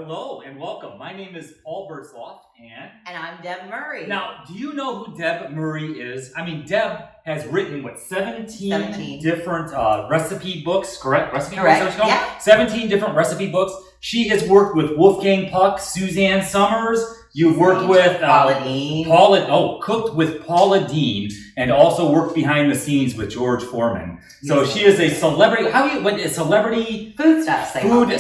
Hello and welcome. My name is Paul Loaf and I'm Deb Murray. Now, do you know who Deb Murray is? I mean, Deb has written, 17 different recipe books, correct? Books, yeah. 17 different recipe books. She has worked with Wolfgang Puck, Suzanne Summers. You've worked with Paula Deen. Cooked with Paula Deen, and also worked behind the scenes with George Foreman. So she is a celebrity. A celebrity food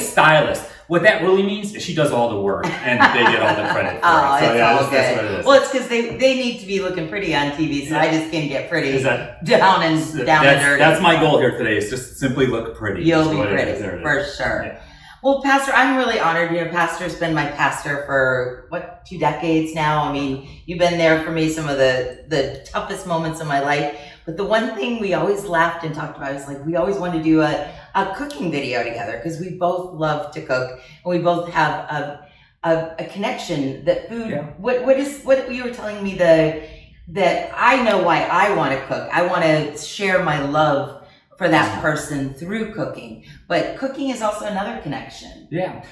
stylist. What that really means is she does all the work, and they get all the credit for it. So that's what it is. Well, it's because they need to be looking pretty on TV, so I just can't get pretty down and dirty. That's my goal here today, is just simply look pretty. You'll be pretty, for sure. Yeah. Well, Pastor, I'm really honored. Pastor's been my pastor for, 2 decades now. I mean, you've been there for me some of the toughest moments of my life. But the one thing we always laughed and talked about is we always wanted to do a cooking video together because we both love to cook and we both have a connection that food. Yeah. What you were telling me that I know why I want to cook. I want to share my love for that person through cooking, but cooking is also another connection. Yeah,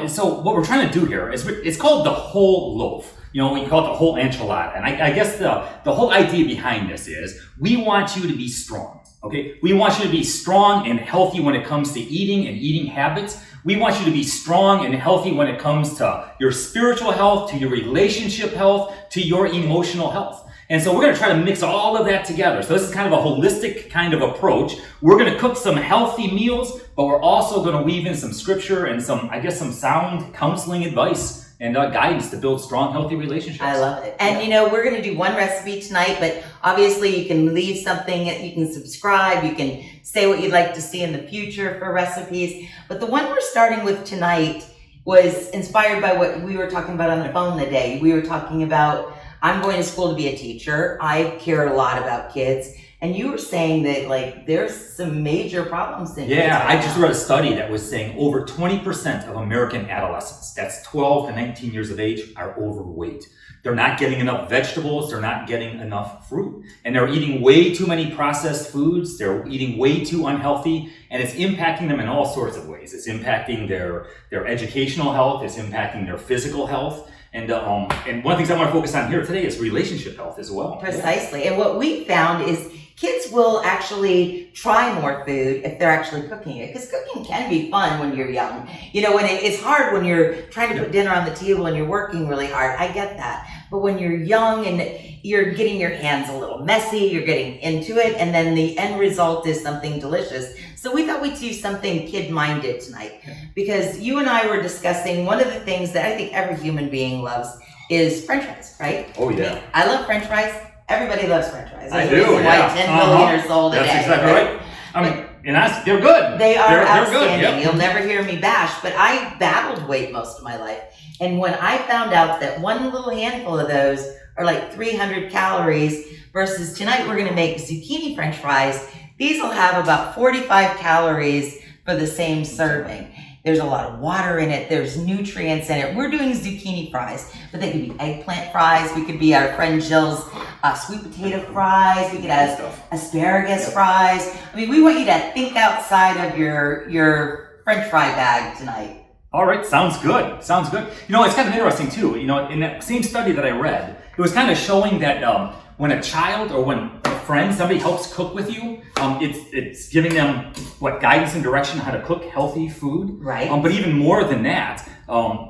so what we're trying to do here is it's called the whole loaf. We call it the whole enchilada. And I guess the whole idea behind this is we want you to be strong, okay? We want you to be strong and healthy when it comes to eating and eating habits. We want you to be strong and healthy when it comes to your spiritual health, to your relationship health, to your emotional health. And so we're going to try to mix all of that together. So this is kind of a holistic kind of approach. We're going to cook some healthy meals, but we're also going to weave in some scripture and some sound counseling advice and guidance to build strong, healthy relationships. I love it. And we're going to do one recipe tonight, but obviously you can leave something, you can subscribe, you can say what you'd like to see in the future for recipes. But the one we're starting with tonight was inspired by what we were talking about on the phone the day. We were talking about, I'm going to school to be a teacher. I care a lot about kids. And you were saying that there's some major problems in kids. Yeah, I just read a study that was saying over 20% of American adolescents, that's 12 to 19 years of age, are overweight. They're not getting enough vegetables, they're not getting enough fruit. And they're eating way too many processed foods, they're eating way too unhealthy, and it's impacting them in all sorts of ways. It's impacting their educational health, it's impacting their physical health. And one of the things I want to focus on here today is relationship health as well. Precisely. Yeah. And what we found is kids will actually try more food if they're actually cooking it. Because cooking can be fun when you're young. When it's hard when you're trying to put dinner on the table and you're working really hard. I get that. But when you're young and you're getting your hands a little messy, you're getting into it, and then the end result is something delicious. So we thought we'd do something kid-minded tonight. Because you and I were discussing one of the things that I think every human being loves is French fries, right? Oh, yeah. I love French fries. Everybody loves French fries. I do, yeah. 10 million are sold a day. That's exactly right. They're good. They are outstanding. Good. Yep. You'll never hear me bash, but I battled weight most of my life. And when I found out that one little handful of those are 300 calories versus tonight we're going to make zucchini French fries, these will have about 45 calories for the same serving. There's a lot of water in it. There's nutrients in it. We're doing zucchini fries, but they could be eggplant fries. We could be our friend Jill's sweet potato fries. We could have asparagus fries. I mean, we want you to think outside of your French fry bag tonight. All right, sounds good. It's kind of interesting too. In that same study that I read, it was kind of showing that when a child or when a friend, somebody helps cook with you, it's giving them guidance and direction on how to cook healthy food. Right. But even more than that,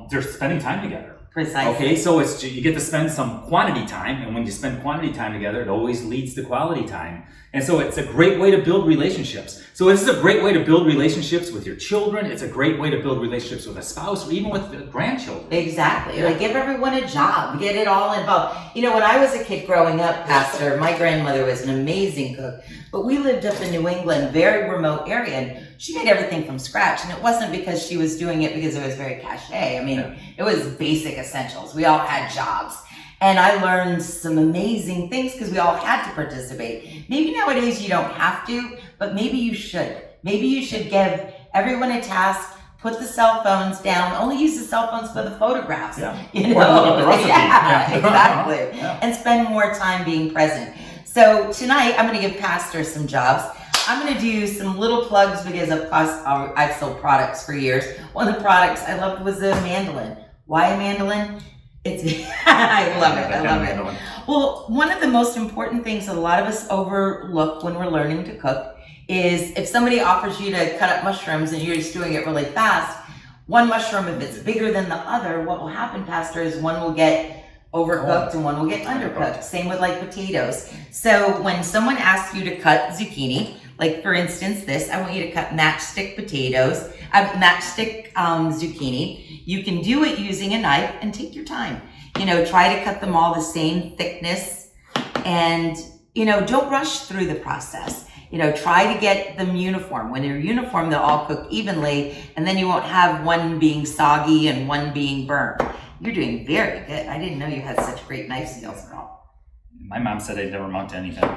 they're spending time together. Precisely. Okay, so you get to spend some quantity time, and when you spend quantity time together, it always leads to quality time. And so it's a great way to build relationships. So this is a great way to build relationships with your children. It's a great way to build relationships with a spouse or even with the grandchildren. Exactly. Give everyone a job. Get it all involved. When I was a kid growing up, Pastor, my grandmother was an amazing cook. But we lived up in New England, very remote area, and she made everything from scratch. And it wasn't because she was doing it because it was very cachet. It was basic essentials. We all had jobs. And I learned some amazing things because we all had to participate. Maybe nowadays you don't have to, but maybe you should. Maybe you should give everyone a task, put the cell phones down, only use the cell phones for the photographs. Yeah. Or the recipe. Yeah, exactly. Yeah. And spend more time being present. So tonight I'm going to give Pastor some jobs. I'm going to do some little plugs because of course I've sold products for years. One of the products I loved was a mandolin. Why a mandolin? It's I love it. I love it. Well, one of the most important things that a lot of us overlook when we're learning to cook is if somebody offers you to cut up mushrooms and you're just doing it really fast, one mushroom, if it's bigger than the other, what will happen, Pastor, is one will get overcooked and one will get undercooked. Same with like potatoes. So when someone asks you to cut zucchini, like for instance this, I want you to cut matchstick potatoes, zucchini. You can do it using a knife and take your time. You know, try to cut them all the same thickness and, you know, don't rush through the process. You know, try to get them uniform. When they're uniform, they'll all cook evenly and then you won't have one being soggy and one being burnt. You're doing very good. I didn't know you had such great knife skills, girl. My mom said I'd never amount to anything.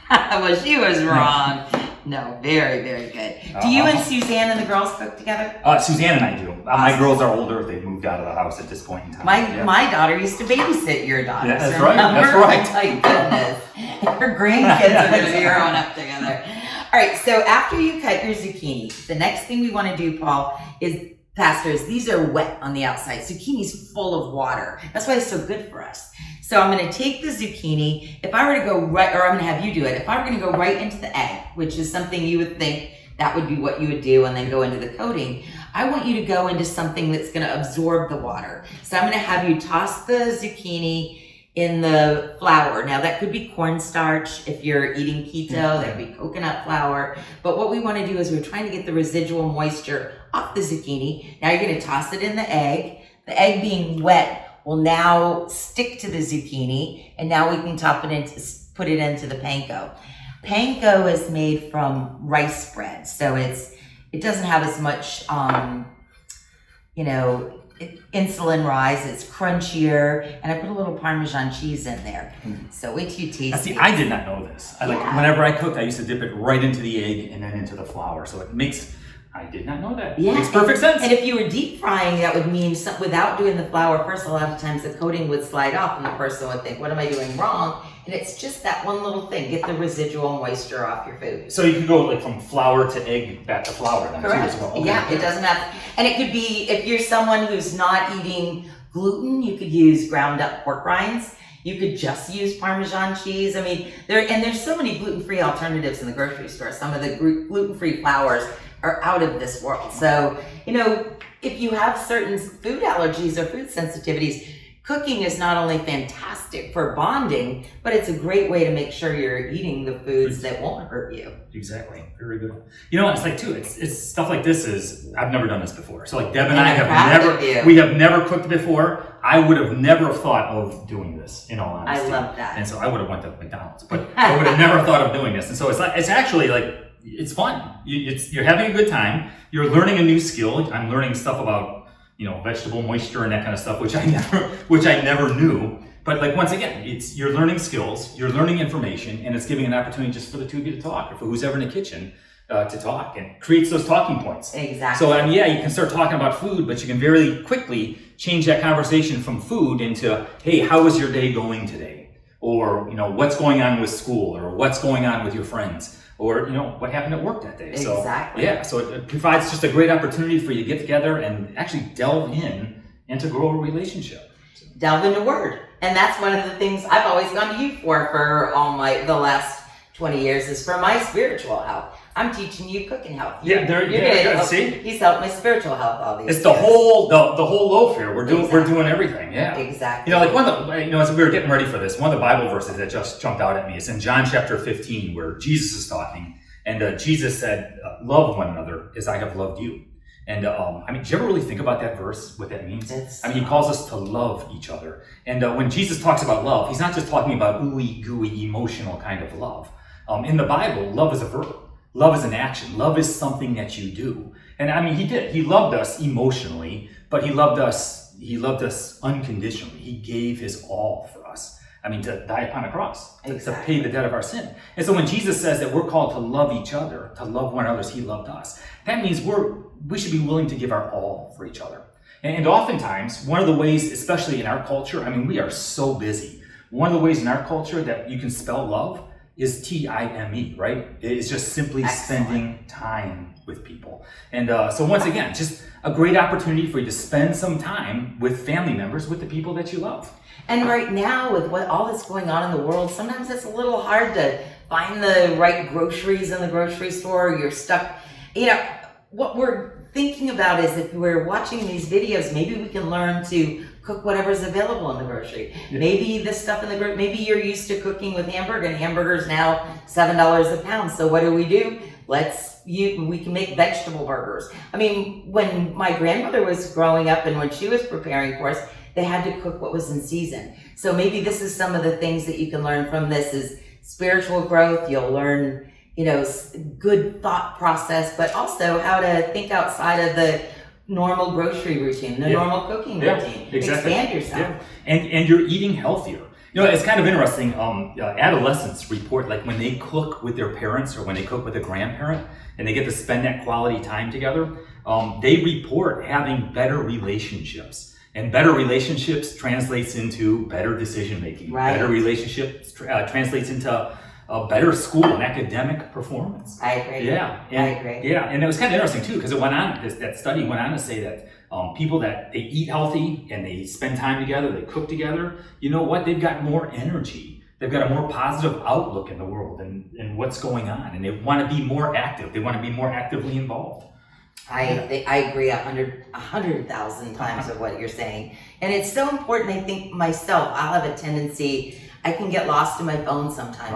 Well, she was wrong. No, very, very good. Do you and Suzanne and the girls cook together? Suzanne and I do. My girls are older. They've moved out of the house at this point in time. My daughter used to babysit your daughter. Yeah, that's right. That's right. My goodness. Her grandkids are going to be growing up together. All right, so after you cut your zucchini, the next thing we want to do, Paul, is pastors, these are wet on the outside. Zucchini's full of water. That's why it's so good for us. So I'm going to take the zucchini. If I were to go right, or I'm going to have you do it. If I were going to go right into the egg, which is something you would think that would be what you would do and then go into the coating, I want you to go into something that's going to absorb the water. So I'm going to have you toss the zucchini in the flour. Now that could be cornstarch if you're eating keto, that could be coconut flour. But what we want to do is we're trying to get the residual moisture off the zucchini. Now you're going to toss it in the egg. The egg being wet will now stick to the zucchini, and now we can put it into the panko. Panko is made from rice bread, so it doesn't have as much, insulin rise. It's crunchier, and I put a little Parmesan cheese in there. So wait till you taste it. See, I did not know this. Whenever I cooked, I used to dip it right into the egg and then into the flour. So I did not know that. Yeah, it makes perfect sense. And if you were deep frying, that would mean without doing the flour first, a lot of times the coating would slide off and the person would think, what am I doing wrong? And it's just that one little thing. Get the residual moisture off your food. So you could go like from flour to egg back to flour then Correct. too as well. Okay. Yeah, it doesn't have, and it could be, if you're someone who's not eating gluten, you could use ground up pork rinds. You could just use Parmesan cheese. I mean, there's so many gluten-free alternatives in the grocery store. Some of the gluten-free flours are out of this world. So, if you have certain food allergies or food sensitivities, cooking is not only fantastic for bonding, but it's a great way to make sure you're eating the foods that won't hurt you. Exactly. Very good. It's like too, it's stuff like this I've never done this before. So like Deb and I have never cooked before. I would have never thought of doing this, in all honesty. I love that. And so I would have went to McDonald's, but I would have never thought of doing this. And so it's actually like, it's fun. You're having a good time. You're learning a new skill. I'm learning stuff about, vegetable moisture and that kind of stuff, which I never knew. But like, once again, you're learning skills, you're learning information, and it's giving an opportunity just for the two of you to talk, or for who's ever in the kitchen to talk, and creates those talking points. Exactly. So, you can start talking about food, but you can very quickly change that conversation from food into, hey, how was your day going today? Or, what's going on with school, or what's going on with your friends, or, what happened at work that day. Exactly. So it provides just a great opportunity for you to get together and actually delve in and to grow a relationship. Delve into Word. And that's one of the things I've always gone to you for the last 20 years, is for my spiritual health. I'm teaching you cooking health. See? He's helped my spiritual health all these years. It's the whole loaf here. We're doing everything. Yeah. Exactly. Like one of the, as we were getting ready for this, one of the Bible verses that just jumped out at me is in John chapter 15, where Jesus is talking, and Jesus said, "Love one another as I have loved you." And do you ever really think about that verse, what that means? He calls us to love each other. And when Jesus talks about love, he's not just talking about ooey gooey emotional kind of love. In the Bible, love is a verb. Love is an action. Love is something that you do. And he did. He loved us emotionally, but he loved us unconditionally. He gave his all for us. To die upon a cross, to pay the debt of our sin. And so when Jesus says that we're called to love each other, to love one another as he loved us, that means we should be willing to give our all for each other. And oftentimes, one of the ways, especially in our culture, we are so busy. One of the ways in our culture that you can spell love is time, right? It's just simply Excellent. spending time with people. And so once again, just a great opportunity for you to spend some time with family members, with the people that you love. And right now, with what all that's going on in the world, sometimes it's a little hard to find the right groceries in the grocery store. You're stuck. What we're thinking about is if we're watching these videos, maybe we can learn to cook whatever's available in the grocery. Yeah. Maybe the stuff in the grocery, maybe you're used to cooking with hamburger, and hamburger's now $7 a pound. So what do? We can make vegetable burgers. I mean, when my grandmother was growing up and when she was preparing for us, they had to cook what was in season. So maybe this is some of the things that you can learn from this is spiritual growth. You'll learn, good thought process, but also how to think outside of the normal grocery routine, the normal cooking routine. Exactly. Expand yourself. Yeah. And you're eating healthier. It's kind of interesting. Adolescents report like when they cook with their parents or when they cook with a grandparent and they get to spend that quality time together, they report having better relationships. And better relationships translates into better decision making. Right. Better relationships translates into a better school and academic performance. I agree. Yeah, I agree. Yeah, and it was kind of interesting too because it went on. That study went on to say that people that they eat healthy and they spend time together, they cook together. You know what? They've got more energy. They've got a more positive outlook in the world and what's going on, and they want to be more active. They want to be more actively involved. I agree 100,000 times of what you're saying. And it's so important. I think myself, I'll have a tendency, I can get lost in my phone sometime.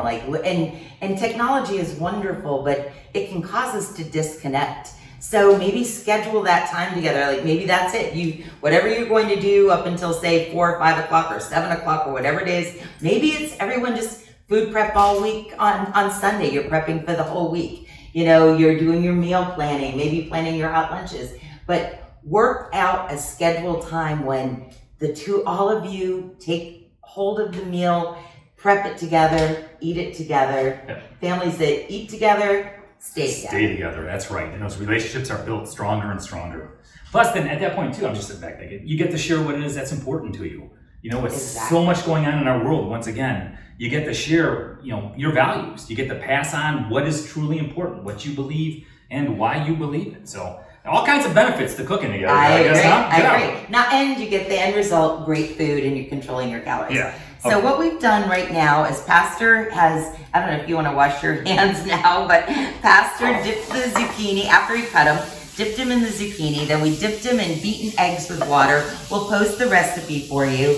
And technology is wonderful, but it can cause us to disconnect. So maybe schedule that time together. Like maybe that's it. Whatever you're going to do up until say 4 or 5 o'clock or 7 o'clock or whatever it is, maybe it's everyone just food prep all week on Sunday. You're prepping for the whole week. You're doing your meal planning, maybe planning your hot lunches, but work out a scheduled time when all of you take hold of the meal, prep it together, eat it together. Yeah. Families that eat together, stay together. That's right. And those relationships are built stronger and stronger. Plus, then at that point too, I'm just sitting back thinking, you get to share what it is that's important to you. With so much going on in our world, once again, you get to share, your values. You get to pass on what is truly important, what you believe, and why you believe it. So, all kinds of benefits to cooking together. I agree. guess, huh? I agree. Now, and you get the end result, great food, and you're controlling your calories. Yeah. So what we've done right now is Pastor has, I don't know if you want to wash your hands now, but Pastor dipped the zucchini after he cut them. Dipped them in the zucchini, then we dipped them in beaten eggs with water. We'll post the recipe for you.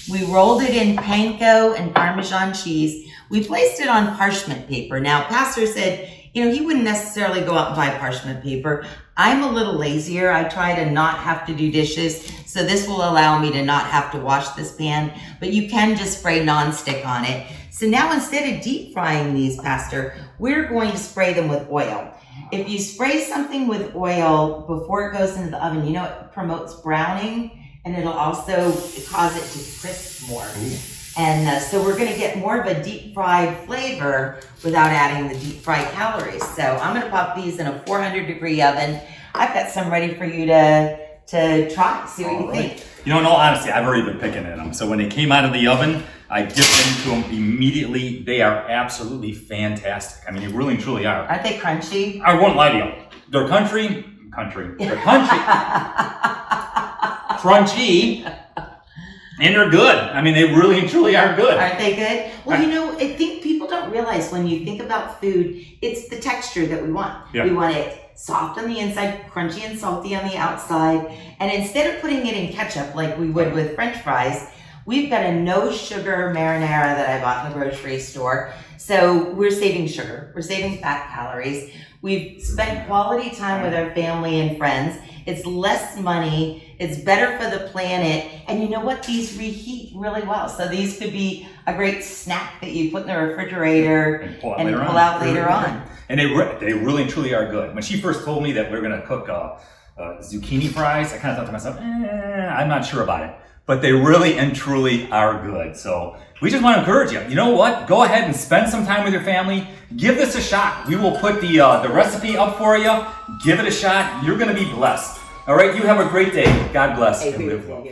We rolled it in panko and Parmesan cheese. We placed it on parchment paper. Now, Pastor said, he wouldn't necessarily go out and buy parchment paper. I'm a little lazier. I try to not have to do dishes, so this will allow me to not have to wash this pan, but you can just spray nonstick on it. So now instead of deep frying these, Pastor, we're going to spray them with oil. If you spray something with oil before it goes into the oven, it promotes browning, and it'll also cause it to crisp more. Ooh. And so we're going to get more of a deep fried flavor without adding the deep fried calories. So I'm going to pop these in a 400-degree oven. I've got some ready for you to try, see what you think. In all honesty, I've already been picking at them. So when they came out of the oven, I dipped into them immediately. They are absolutely fantastic. I mean, they really and truly are. Aren't they crunchy? I won't lie to you. They're country. They're crunchy, and they're good. I mean, they really and truly are good. Aren't they good? Well, I think people don't realize when you think about food, it's the texture that we want. Yeah. We want it soft on the inside, crunchy and salty on the outside. And instead of putting it in ketchup like we would with French fries, we've got a no sugar marinara that I bought in the grocery store. So we're saving sugar. We're saving fat calories. We've spent quality time with our family and friends. It's less money. It's better for the planet. And you know what? These reheat really well. So these could be a great snack that you put in the refrigerator and pull out later on. And they really and truly are good. When she first told me that we were going to cook zucchini fries, I kind of thought to myself, I'm not sure about it. But they really and truly are good. So we just want to encourage you. You know what? Go ahead and spend some time with your family. Give this a shot. We will put the recipe up for you. Give it a shot. You're going to be blessed. All right? You have a great day. God bless and live well.